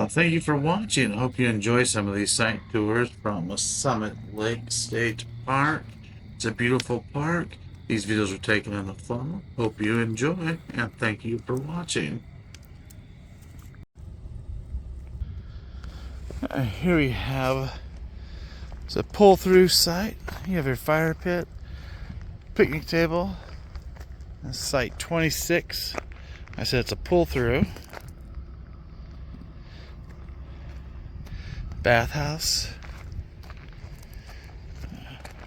Thank you for watching. I hope you enjoy some of these site tours from Summit Lake State Park. It's a beautiful park. These videos were taken in the fall. Hope you enjoy, and thank you for watching. Here we have it's a pull-through site. You have your fire pit, picnic table. That's site 26. I said it's a pull-through. Bathhouse.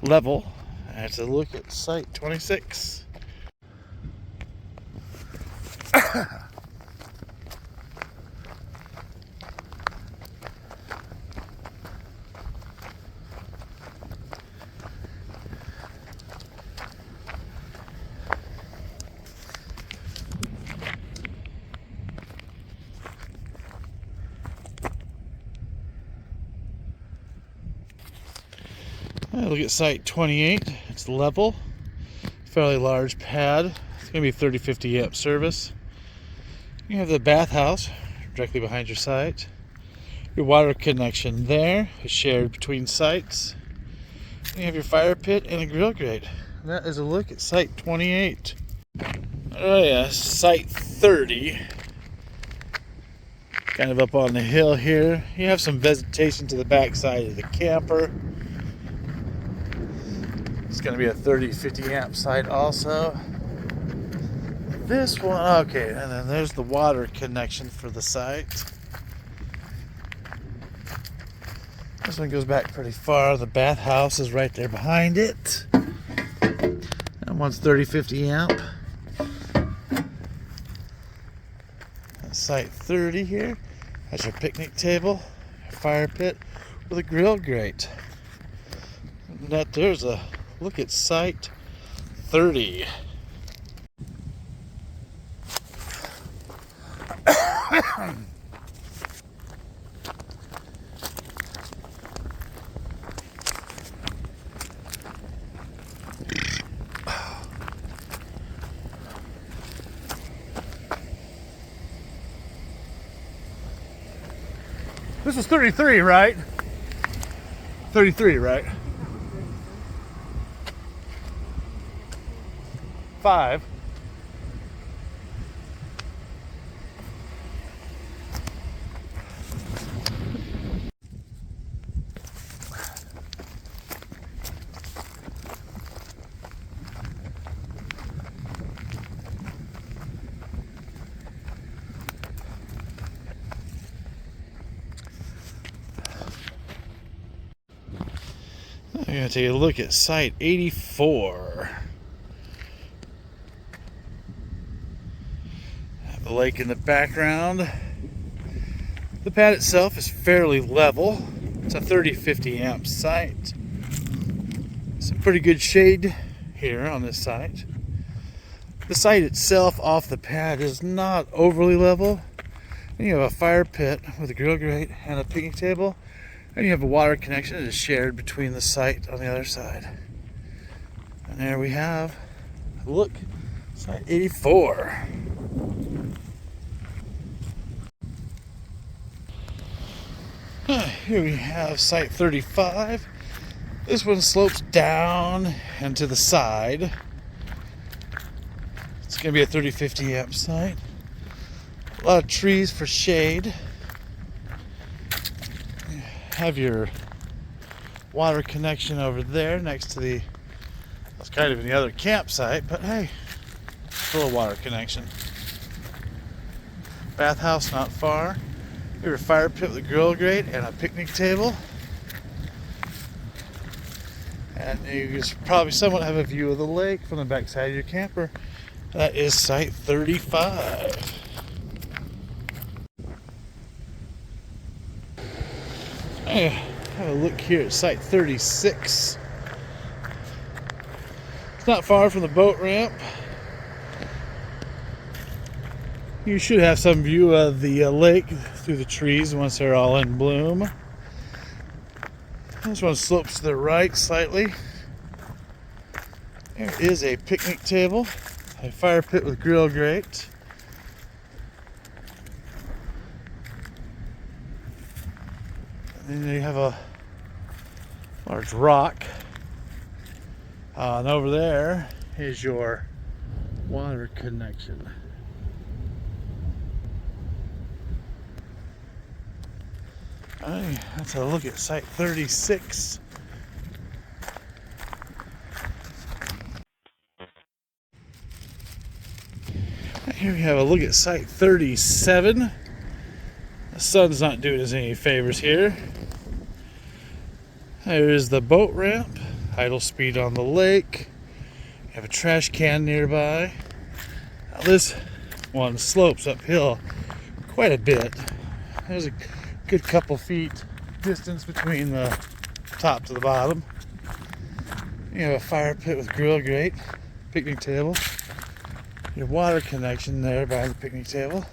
Level. That's a look at site 26. Look at site 28. It's level. Fairly large pad. It's going to be 30-50 amp service. You have the bathhouse directly behind your site. Your water connection there is shared between sites. You have your fire pit and a grill grate. And that is a look at site 28. Oh yeah, site 30. Kind of up on the hill here. You have some vegetation to the back side of the camper. It's going to be a 30-50 amp site also. This one, okay, and then there's the water connection for the site. This one goes back pretty far. The bathhouse is right there behind it. That one's 30-50 amp. That's site 30 here. That's your picnic table, your fire pit with a grill grate. And that there's a look at site 30. This is 33, right? 33, right? 5. I'm going to take a look at site 84. The lake in the background. The pad itself is fairly level. It's a 30-50 amp site. Some pretty good shade here on this site. The site itself off the pad is not overly level. And you have a fire pit with a grill grate and a picnic table. And you have a water connection that is shared between the site on the other side. And there we have, look, site 84. Here we have site 35. This one slopes down and to the side. It's going to be a 30-50 amp site. A lot of trees for shade. Have your water connection over there next to the, that's kind of in the other campsite, but hey, still a water connection. Bathhouse not far. Your fire pit with a grill grate and a picnic table. And you probably somewhat have a view of the lake from the back side of your camper. That is site 35. Have a look here at site 36. It's not far from the boat ramp. You should have some view of the lake through the trees once they're all in bloom. This one slopes to the right slightly. There is a picnic table, a fire pit with grill grate. And then you have a large rock. And over there is your water connection. Alright, let's have a look at site 36. Here we have a look at site 37. The sun's not doing us any favors here. There's the boat ramp, idle speed on the lake. You have a trash can nearby. Now this one slopes uphill quite a bit. There's a good couple feet distance between the top to the bottom. You have a fire pit with grill grate, picnic table. Your water connection there by the picnic table.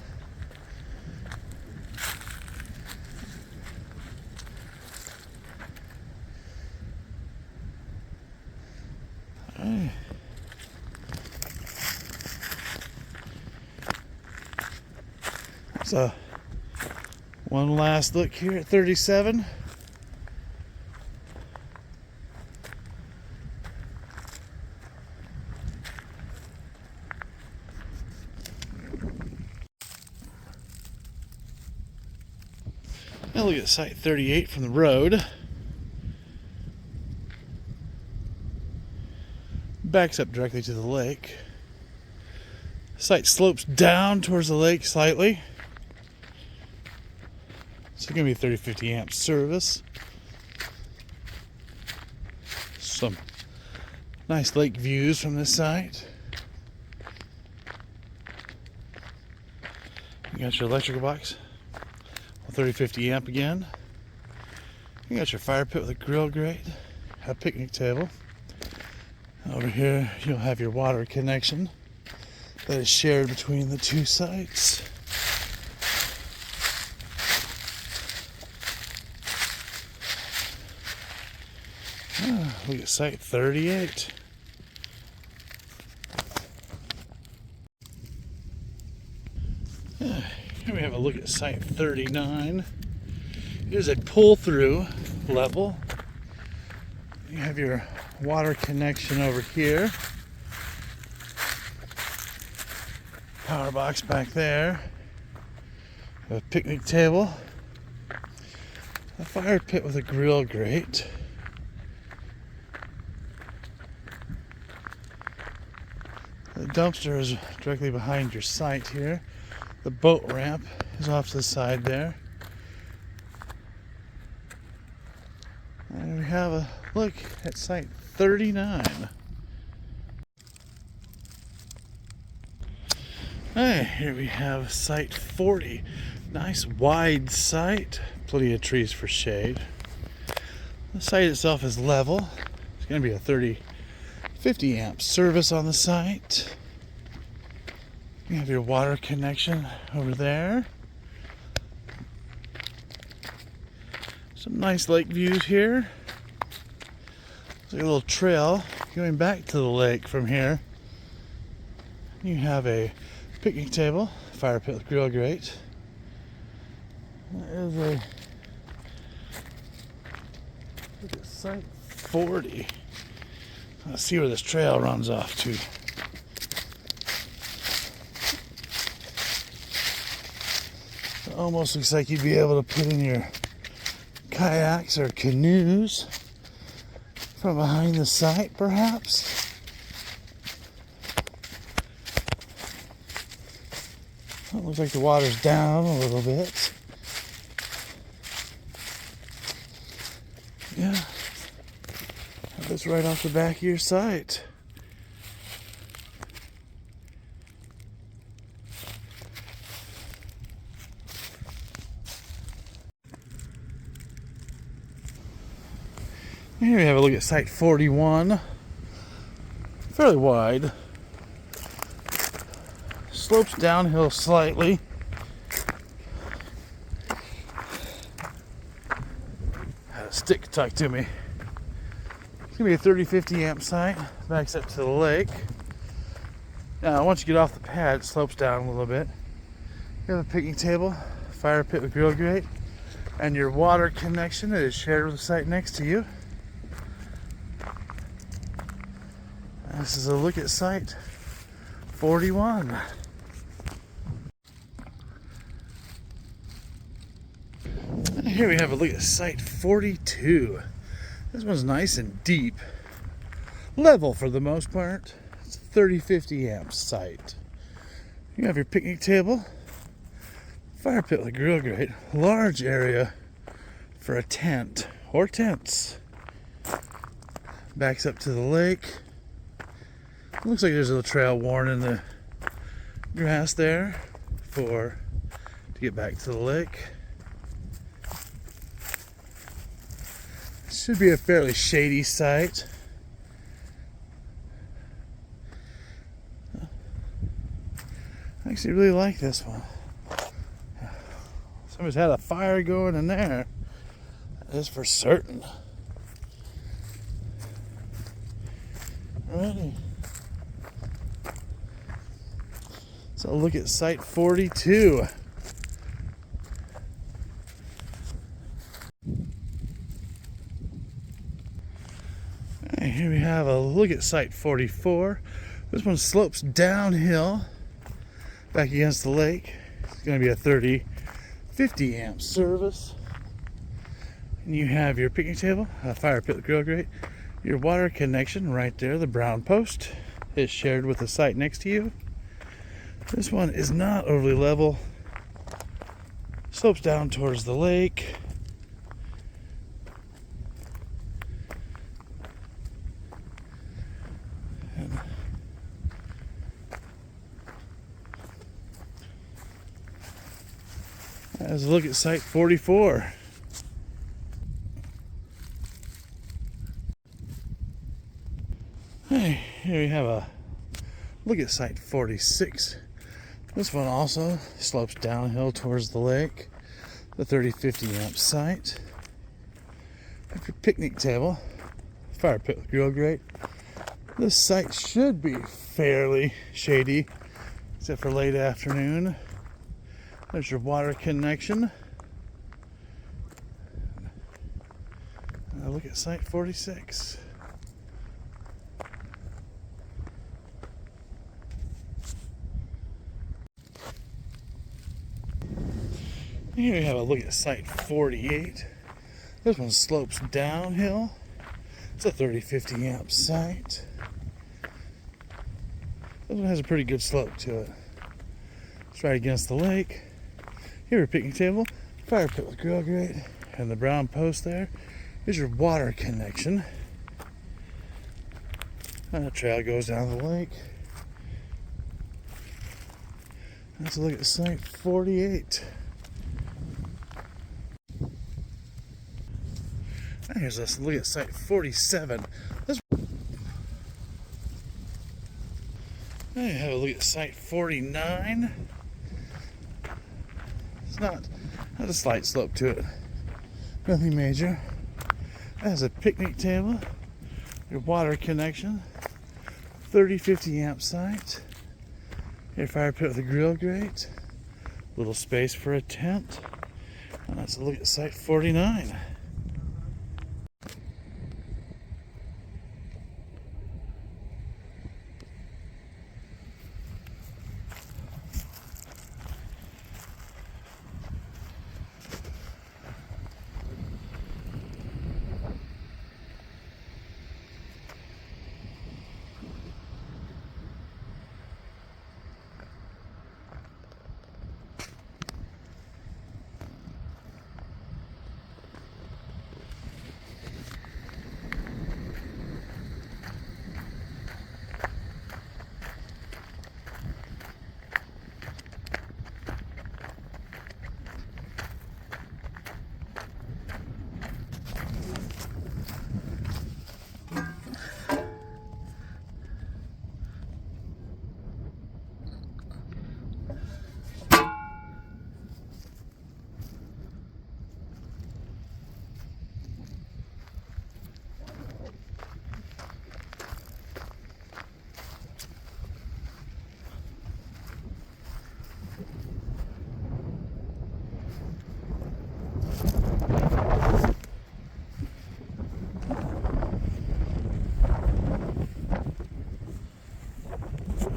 Alright. So, one last look here at 37. Now look at site 38 from the road. Backs up directly to the lake. Site slopes down towards the lake slightly. It's going to be a 30-50 amp service. Some nice lake views from this site. You got your electrical box. 30-50 amp again. You got your fire pit with a grill grate, a picnic table. Over here you'll have your water connection that is shared between the two sites. Look at site 38. Here we have a look at site 39. Here's a pull-through level. You have your water connection over here. Power box back there. A picnic table. A fire pit with a grill grate. The dumpster is directly behind your site here. The boat ramp is off to the side there. And we have a look at site 39. Hey, here we have site 40. Nice wide site. Plenty of trees for shade. The site itself is level. It's going to be a 30-50 amp service on the site. You have your water connection over there. Some nice lake views here. There's a little trail going back to the lake from here. You have a picnic table, fire pit with grill grate. That is a look at site 40. Let's see where this trail runs off to. It almost looks like you'd be able to put in your kayaks or canoes from behind the site, perhaps. It looks like the water's down a little bit. Yeah, that's right off the back of your site. Here we have a look at site 41. Fairly wide. Slopes downhill slightly. Had a stick tucked to me. It's gonna be a 30-50 amp site. Backs up to the lake. Now once you get off the pad, it slopes down a little bit. You have a picnic table, fire pit with grill grate, and your water connection is shared with the site next to you. This is a look at site 41. And here we have a look at site 42. This one's nice and deep. Level for the most part. It's a 30-50 amp site. You have your picnic table, fire pit with a grill grate, large area for a tent or tents. Backs up to the lake. Looks like there's a little trail worn in the grass there to get back to the lake. Should be a fairly shady site. I actually really like this one. Somebody's had a fire going in there. That is for certain. Alrighty. So look at site 42. And here we have a look at site 44. This one slopes downhill back against the lake. It's going to be a 30-50 amp service. And you have your picnic table, a fire pit with grill grate, your water connection right there, the brown post is shared with the site next to you. This one is not overly level. Slopes down towards the lake. Let's look at site 44. Hey, here we have a look at site 46. This one also slopes downhill towards the lake. The 30-50 amp site. Have your picnic table, fire pit with grill grate. This site should be fairly shady, except for late afternoon. There's your water connection. Look at site 46. Here we have a look at site 48. This one slopes downhill. It's a 30-50 amp site. This one has a pretty good slope to it. It's right against the lake. Here, a picnic table, fire pit with grill grate, and the brown post there is your water connection. And the trail goes down the lake. Let's look at site 48. And here's us look at site 47. Now you have a look at site 49. It's not has a slight slope to it. Nothing major. It has a picnic table, your water connection, 30-50 amp site, your fire pit with a grill grate, little space for a tent. And let's look at site 49.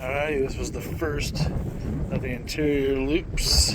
Alrighty, this was the first of the interior loops.